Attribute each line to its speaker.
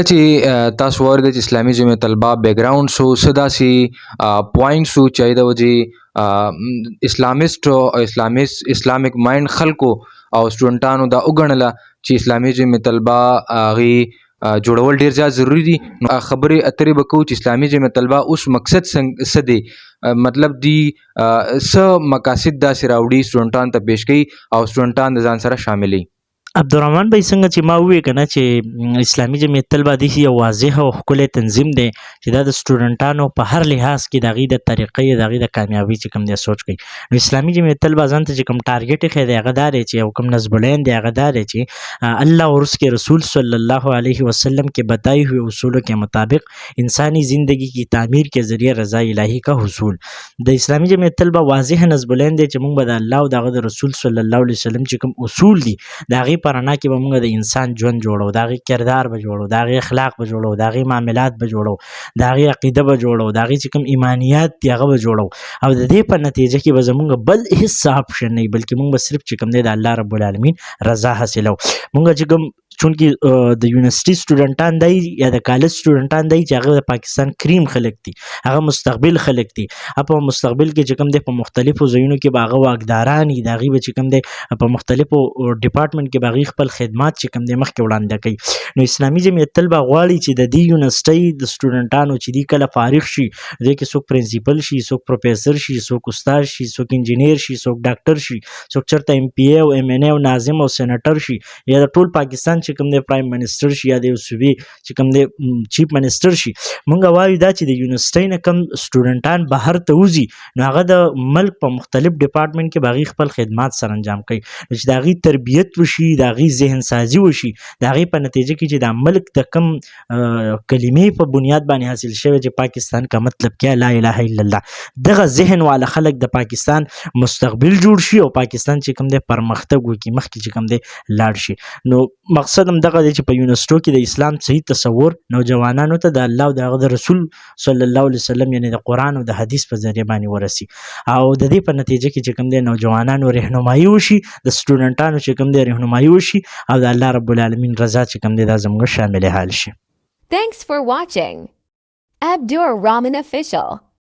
Speaker 1: چې تاسو ورته چې اسلامي جمعیت طلبه بیک ګراوند شو صدا سي پوینټ شو چې د وجې اسلامیست او اسلامیک مایند خلکو او سټوډنټانو دا وګڼله چې اسلامي جمعیت طلبه غي جوړول ډیر زیات ضروری دي. نو خبرې اترې به کوو چې اسلامي جمعیت طلبه اوس مقصد څه دی، مطلب دی څه مقاصد داسې راوړي سټوډنټان ته پیش کوي او سټوډنټان د ځان سره شاملي.
Speaker 2: عبدالرحمن بھائی څنګه چې ما وویل کنه چې اسلامي جمعیت طلبه د یو واضح او ښکلی تنظیم دی چې دا د سټوډنټانو په هر لحاظ کې د هغې د طریقې د هغې د کامیابۍ چې کوم دی سوچ کوي. نو اسلامي جمعیت طلبه ځان ته چې کوم ټارګټ یې دی هغه دا دی چې او کوم نصب العین دی هغه دا دی چې الله اور اس کے رسول صلی اللہ علیہ وسلم کے بتائے ہوئے اصولوں کے مطابق انسانی زندگی کی تعمیر کے ذریعے رضا الہی کا حصول. د اسلامي جمعیت طلبه واضح نصب العین دی چې موږ به د الله او د هغه د رسول صلی الله علیه وسلم چې کوم اصول دي د هغې په رڼا کې به موږ د انسان ژوند جوړو، د هغې کردار به جوړو، د هغې اخلاق به جوړو، د هغې معاملات به جوړو، د هغې عقیده به جوړو، د هغې چې کوم ایمانیات دي هغه به جوړو. او د دې په نتیجه کې به زموږ بل هېڅ آپشن نه وي، بلکې موږ به صرف چې کوم دی د الله رب العالمین رضا حاصلو. موږ چې کوم چونکې د یونیورسټي سټوډنټان دی یا د کالج سټوډنټان دی چې هغه د پاکستان کریم خلک دي، هغه مستقبل خلک دي. په مستقبل کې چې کوم دی په مختلفو ځایونو کې به هغه واکداران دي، د هغې به چې کوم دی په مختلفو ډپارټمنټ کې به هغې خپل خدمات چې کوم دی مخکې وړاندې کوي. نو اسلامي جمعیت طلبه غواړي چې د دې یونیورسټۍ د سټوډنټانو چې دي کله فارغ شي دې کې څوک پرنسپل شي، څوک پروفیسر شي، څوک استاد شي، څوک انجینیر شي، څوک ډاکټر شي، څوک چېرته ایم پی ای او ایم این ای او ناظم او سینیټر شي، یا د ټول پاکستان چې کوم دی پرایم منسټر شي، یا د یو صوبې چې کوم دی چیف منسټر شي. مونږ وایو دا چې د یونیورسټۍ نه کوم سټوډنټان بهر ته وځي نو هغه د ملک په مختلف ډپارټمنټ کې به هغې خپل خدمات سره انجام کوي، چې د هغې تربیت وشي، د هغې ذهن سازي وشي، د هغې په نتیجه کې چې دا ملک د کوم کلمې په بنیاد باندې حاصل شوی چې پاکستان کا مطلب کیا لا اله الا الله، دغه ذهن والا خلک د پاکستان مستقبل جوړ شي او پاکستان چې کوم دی پرمختګ وکړي، مخکې چې کوم دی لاړ شي. نو مقصد هم دغه دی چې په یونیورسټو کې د اسلام صحیح تصور نوجوانانو ته د الله او د هغه د رسول صلی الله علیه وسلم یعنی د قرآن او د حدیث په ذریعه باندې ورسي، او د دې په نتیجه کې چې کوم دی نوجوانانو رهنمایي وشي، د سټوډنټانو چې کوم دی رهنمایي وشي، او د الله رب العالمین رضا چې کوم دی دا زموږ شامل حال شي.
Speaker 3: Thanks for watching. Abdur Rahman Official.